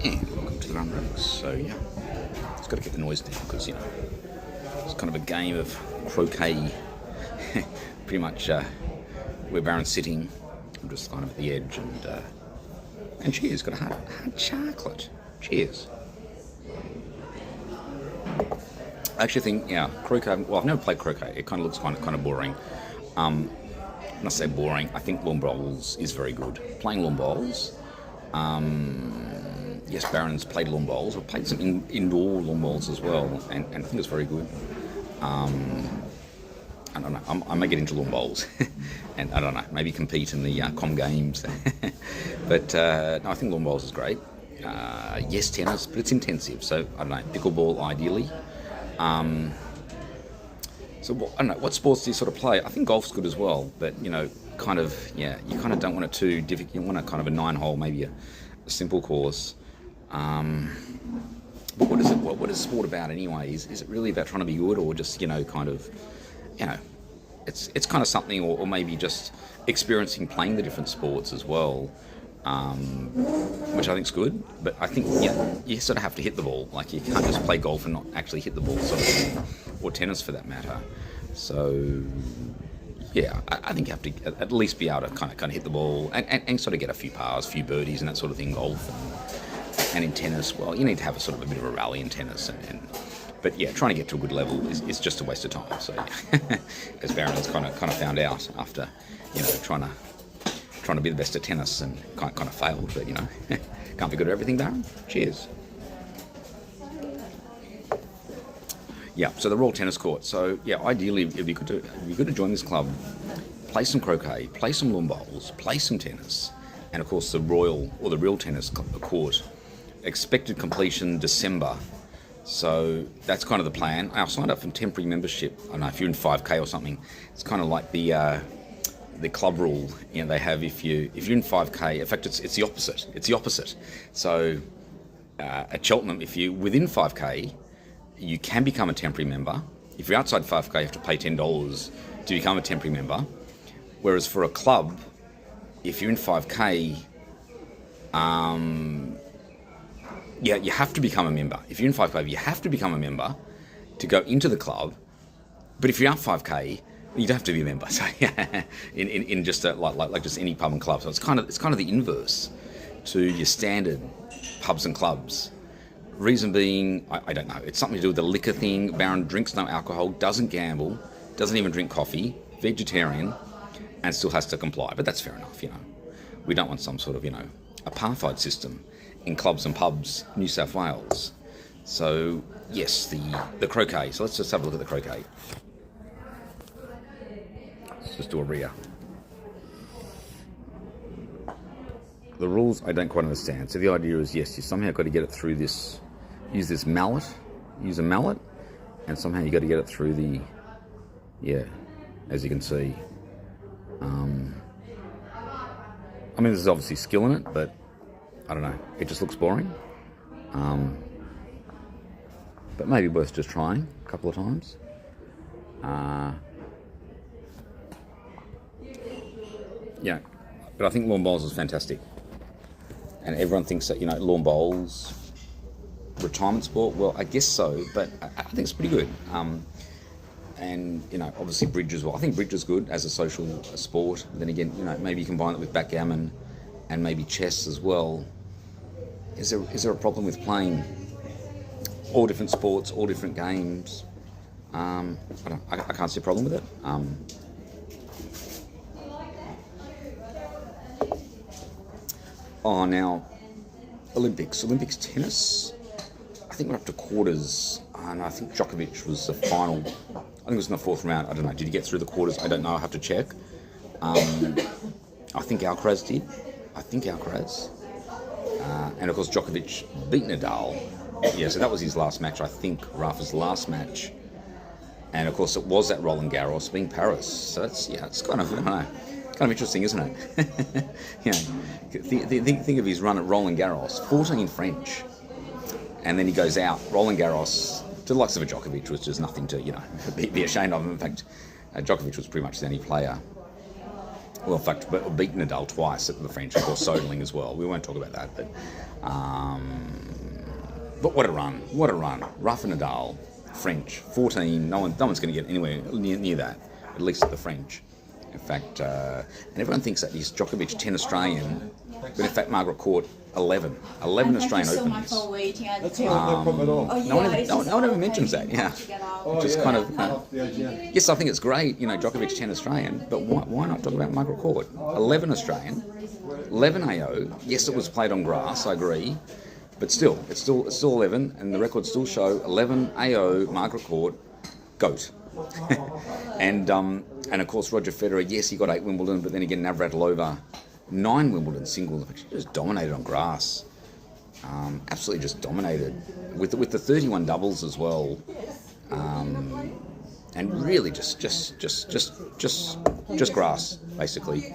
And welcome to the Run Breaks. So yeah, just got to get the noise down because it's kind of a game of croquet. Pretty much where Baron's sitting. I'm just kind of at the edge and cheers. Got a hard chocolate. Cheers. I actually think croquet. Well, I've never played croquet. It kind of looks kind of boring. When I say boring, I think lawn bowls is very good. Playing lawn bowls. Yes, Baron's played lawn bowls. I've played some indoor lawn bowls as well, and I think it's very good. I don't know. I may get into lawn bowls, and I don't know. Maybe compete in the Com Games. But no, I think lawn bowls is great. Yes, tennis, but it's intensive. So I don't know. Pickleball, ideally. So I don't know. What sports do you sort of play? I think golf's good as well, but you kind of don't want it too difficult. You want a kind of a 9-hole, maybe a simple course. But what is it? What is sport about anyway? Is it really about trying to be good, or just it's kind of something, or maybe just experiencing playing the different sports as well, which I think is good. But I think you sort of have to hit the ball. Like you can't just play golf and not actually hit the ball, sort of thing, or tennis for that matter. So yeah, I think you have to at least be able to kind of hit the ball and sort of get a few pars, a few birdies, and that sort of thing. Golf and in tennis, well, you need to have a sort of a bit of a rally in tennis, but yeah, trying to get to a good level is just a waste of time. So yeah, as Baron has kind of found out after trying to be the best at tennis and kind of failed, but can't be good at everything, Baron. Cheers. Yeah, so the Royal Tennis Court. So yeah, ideally it'd be good to join this club, play some croquet, play some lawn bowls, play some tennis, and of course the Real Tennis Court. Expected completion December. So that's kind of the plan. I signed up for temporary membership. I don't know if you're in 5K or something. It's kind of like the club rule. They have if you're in 5K. In fact, it's the opposite. It's the opposite. So at Cheltenham, if you're within 5K, you can become a temporary member. If you're outside 5K, you have to pay $10 to become a temporary member. Whereas for a club, if you're in 5K, you have to become a member. If you're in 5K, you have to become a member to go into the club. But if you're out 5K, you don't have to be a member. So yeah, in just like just any pub and club. So it's kind of the inverse to your standard pubs and clubs. Reason being, I don't know. It's something to do with the liquor thing. Baron drinks no alcohol, doesn't gamble, doesn't even drink coffee, vegetarian, and still has to comply. But that's fair enough. We don't want some sort of apartheid system in clubs and pubs, New South Wales. So yes, the croquet. So let's just have a look at the croquet. Let's just do a rear. The rules I don't quite understand. So the idea is, yes, you somehow got to get it through this. Use this mallet. Use a mallet, and somehow you got to get it through the. Yeah, as you can see. There's obviously skill in it, but I don't know. It just looks boring. But maybe worth just trying a couple of times. Yeah, but I think lawn bowls is fantastic. And everyone thinks that, lawn bowls, retirement sport. Well, I guess so, but I think it's pretty good. And, obviously bridge as well. I think bridge is good as a social sport. Then again, maybe you combine it with backgammon and maybe chess as well. Is there a problem with playing all different sports, all different games? I can't see a problem with it. Now, Olympics tennis. I think we're up to quarters, and I think Djokovic was the final. I think it was in the fourth round. I don't know. Did he get through the quarters? I don't know. I have to check. I think Alcaraz did. And of course Djokovic beat Nadal. Yeah, so that was his last match, I think, Rafa's last match. And of course it was at Roland Garros, being Paris. So it's kind of, I don't know, kind of interesting, isn't it? Think of his run at Roland Garros, 14 French. And then he goes out, Roland Garros, to the likes of a Djokovic, which is nothing to, be ashamed of. In fact, Djokovic was pretty much the only player Well, in fact, beat Nadal twice at the French, of course, Soderling as well. We won't talk about that, but what a run! What a run! Rafa Nadal, French, 14. No one's going to get anywhere near that, at least at the French. In fact, and everyone thinks that he's Djokovic 10 Australian, but in fact Margaret Court 11 Australian so Opens. much for waiting. That's all right, no problem at all. No one ever mentions that. Yeah, just kind of. Yes, I think it's great. Djokovic 10 Australian, but why not talk about Margaret Court? 11 Australian, 11 AO. Yes, it was played on grass. I agree, but still, it's still 11, and the records still show 11 AO Margaret Court, GOAT. and of course Roger Federer, yes, he got 8 Wimbledon, but then again Navratilova 9 Wimbledon singles. She just dominated on grass, absolutely just dominated with the 31 doubles as well, and really just grass basically.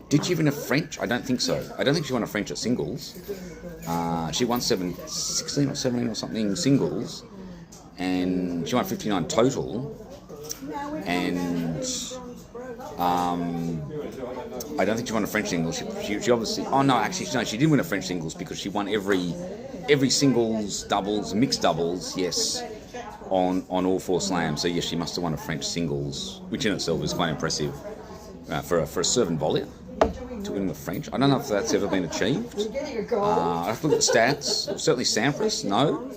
Did she win a French? I don't think so. I don't think she won a French at singles. She won 16 or 17 or something singles, and she won 59 total. And I don't think she won a French singles. She obviously. Oh no, actually no, she did win a French singles because she won every singles, doubles, mixed doubles. Yes, on all 4 slams. So yes, she must have won a French singles, which in itself is quite impressive for a servant volleyer to win the French. I don't know if that's ever been achieved. I have to look at the stats. Certainly Sampras, no.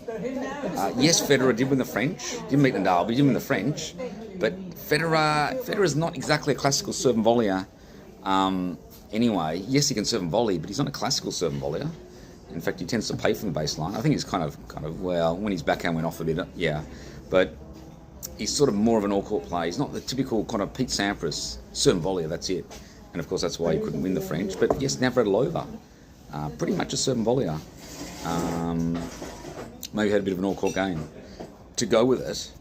Yes, Federer did win the French. Didn't beat Nadal, but he did win the French. But Federer is not exactly a classical serve and volleyer. Anyway, yes, he can serve and volley, but he's not a classical serve and volleyer. In fact, he tends to play from the baseline. I think he's kind of well, when his backhand went off a bit, yeah. But he's sort of more of an all-court player. He's not the typical kind of Pete Sampras serve and volleyer. That's it. And of course, that's why he couldn't win the French. But yes, Navratilova, pretty much a serve and volleyer. Maybe had a bit of an all-court game to go with it.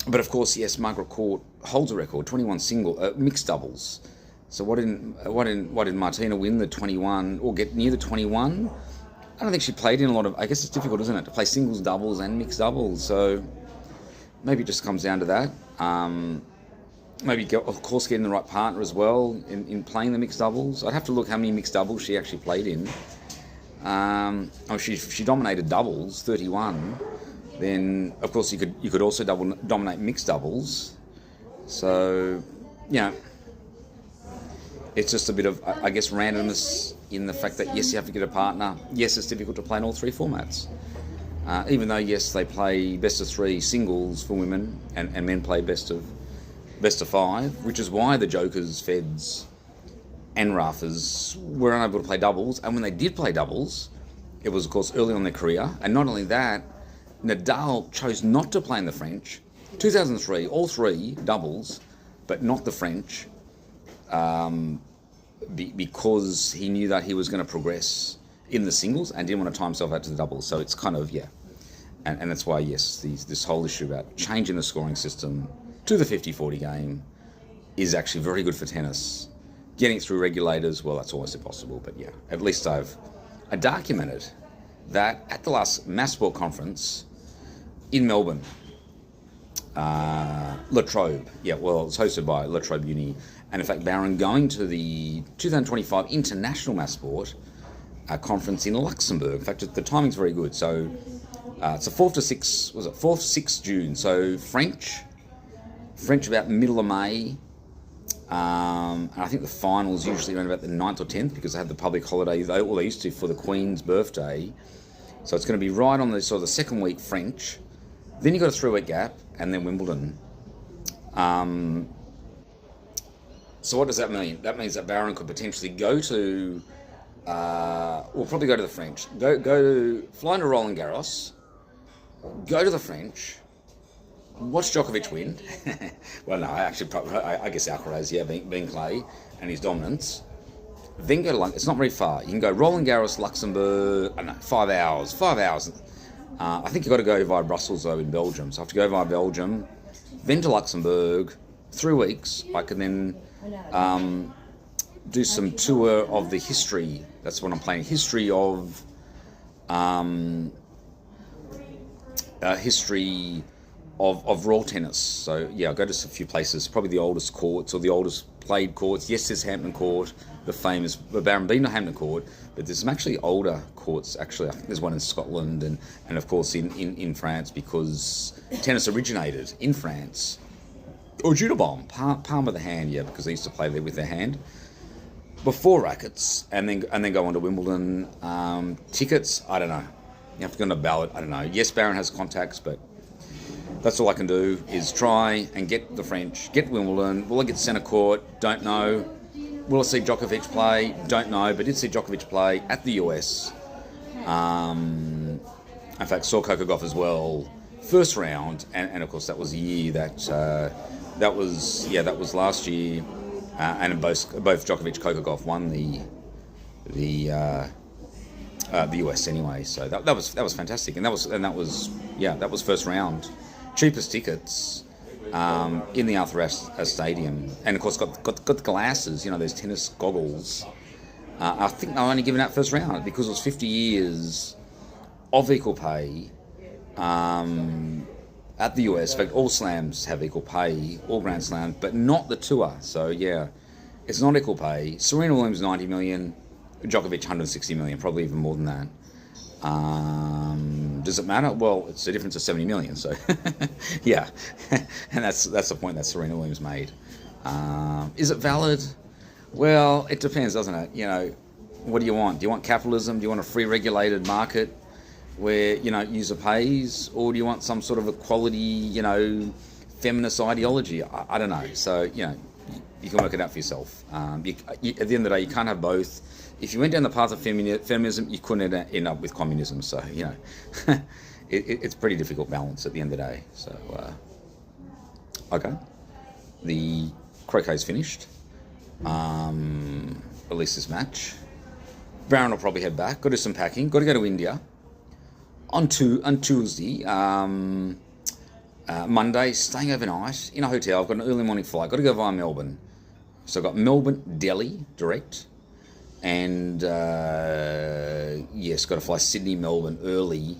But of course, yes, Margaret Court holds a record, 21 mixed doubles. So why didn't Martina win the 21 or get near the 21? I don't think she played in a lot of. I guess it's difficult, isn't it, to play singles, doubles, and mixed doubles. So maybe it just comes down to that. Maybe, of course, getting the right partner as well in playing the mixed doubles. I'd have to look how many mixed doubles she actually played in. She dominated doubles, 31. Then, of course, you could also dominate mixed doubles. So, it's just a bit of, I guess, randomness in the fact that, yes, you have to get a partner. Yes, it's difficult to play in all 3 formats. Even though, yes, they play best of 3 singles for women and men play best of 5, which is why the Jokers, Feds, and Rafas were unable to play doubles. And when they did play doubles, it was, of course, early on in their career. And not only that, Nadal chose not to play in the French. 2003, all 3 doubles, but not the French, because he knew that he was going to progress in the singles and didn't want to tie himself out to the doubles. So it's kind of, and that's why, yes, this whole issue about changing the scoring system to the 50-40 game is actually very good for tennis. Getting it through regulators, well, that's almost impossible, but yeah, at least I documented that at the last Mass Sport Conference in Melbourne, La Trobe, it was hosted by La Trobe Uni, and in fact, Baron going to the 2025 International Mass Sport Conference in Luxembourg. In fact, the timing's very good, so it's the 4th to 6th June, so French about middle of May, and I think the finals usually around about the 9th or 10th because they have the public holiday, they used to, for the Queen's birthday. So it's going to be right on the sort of the second week French. Then you've got a 3-week gap, and then Wimbledon. So what does that mean? That means that Baron could potentially go to, we'll probably go to the French. Fly into Roland Garros, go to the French, watch Djokovic win. Well, no, I guess Alcaraz, being clay and his dominance. Then go to London. It's not very far. You can go Roland Garros, Luxembourg. I don't know, 5 hours. 5 hours. I think you've got to go via Brussels though in Belgium. So I have to go via Belgium, then to Luxembourg. 3 weeks. I can then do some tour of the history. That's what I'm playing. History of raw tennis. So yeah, I go to a few places, probably the oldest courts or the oldest played courts. Yes, there's Hampton Court, the famous Barrambina Hampton Court, but there's some actually older courts. Actually, I think there's one in Scotland and of course in France, because tennis originated in France. Or Judabomb, palm of the hand, yeah, because they used to play there with their hand before rackets, and then go on to Wimbledon. Tickets, I don't know. You have to go on a ballot. I don't know. Yes, Barron has contacts, but that's all I can do is try and get the French, get Wimbledon. Will I get centre court? Don't know. Will I see Djokovic play? Don't know, but did see Djokovic play at the US. In fact, saw Coco Gauff as well. First round, and of course that was the year that was last year, and both Djokovic, Coco Gauff won the US anyway. So that was fantastic, and that was first round, cheapest tickets in the Arthur Ashe Stadium, and of course got the glasses, those tennis goggles. I think they were only giving out first round because it was 50 years of equal pay. At the US, in fact, all slams have equal pay, all Grand Slams, but not the tour. So yeah, it's not equal pay. Serena Williams 90 million, Djokovic 160 million, probably even more than that. Does it matter? Well, it's a difference of 70 million. So yeah, and that's the point that Serena Williams made. Is it valid? Well, it depends, doesn't it? What do you want? Do you want capitalism? Do you want a free regulated market where user pays, or do you want some sort of equality, feminist ideology? I don't know. So you can work it out for yourself. At the end of the day, you can't have both. If you went down the path of feminism, you couldn't end up with communism. So it's a pretty difficult balance at the end of the day. So okay, the croquet's finished. At least this match. Barron will probably head back. Got to do some packing. Got to go to India. On Tuesday, Monday, staying overnight in a hotel. I've got an early morning flight. Got to go via Melbourne. So I've got Melbourne, Delhi, direct. And, got to fly Sydney, Melbourne early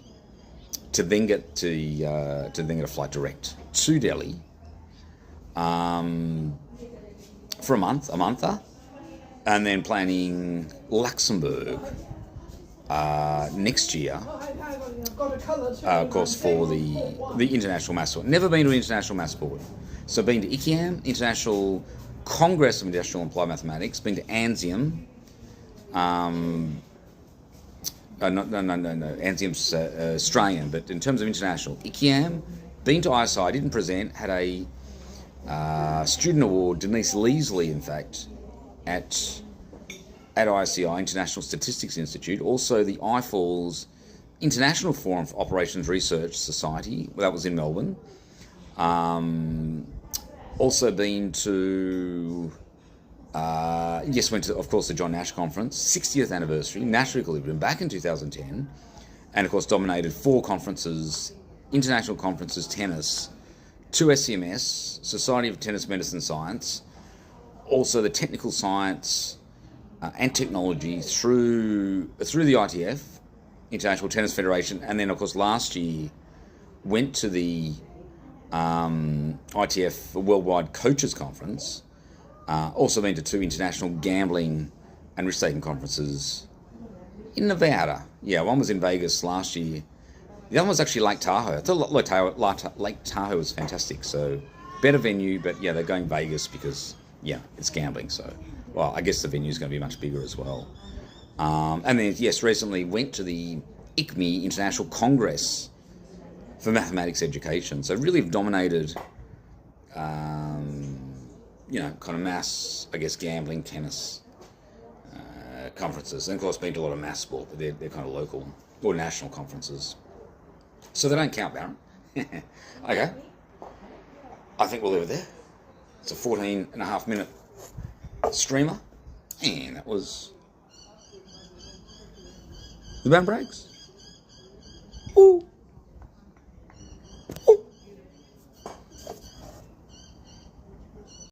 to then get a flight direct to Delhi for a month. And then planning Luxembourg next year, of course, for the International Maths Sport. Never been to an International Maths Sport. So been to ICIAM, International Congress of Industrial and Applied Mathematics, been to ANSIAM. No. ANSIAM's Australian, but in terms of international, ICIAM, been to ISI, didn't present, had a student award, Denise Leasley, in fact, at ICI, International Statistics Institute, also the IFALS International Forum for Operations Research Society, that was in Melbourne. Also been to, went to, of course, the John Nash Conference, 60th anniversary, Nash Equilibrium, back in 2010, and of course dominated 4 conferences, international conferences, tennis, 2 SCMS, Society of Tennis Medicine Science, also the technical science and technology through the ITF, International Tennis Federation, and then of course last year went to the ITF Worldwide Coaches Conference. Also been to 2 international gambling and risk-taking conferences in Nevada. Yeah, one was in Vegas last year. The other one was actually Lake Tahoe. I thought Lake Tahoe was fantastic. So better venue, but yeah, they're going Vegas because it's gambling. So I guess the venue's going to be much bigger as well. And then recently went to the ICME International Congress for Mathematics Education. So really dominated, kind of maths, I guess, gambling, tennis conferences. And of course, been to a lot of maths sport, but they're kind of local or national conferences. So they don't count, Baron. Okay. I think we'll leave it there. It's a 14.5-minute streamer. And that was the Baron Breaks. Ooh.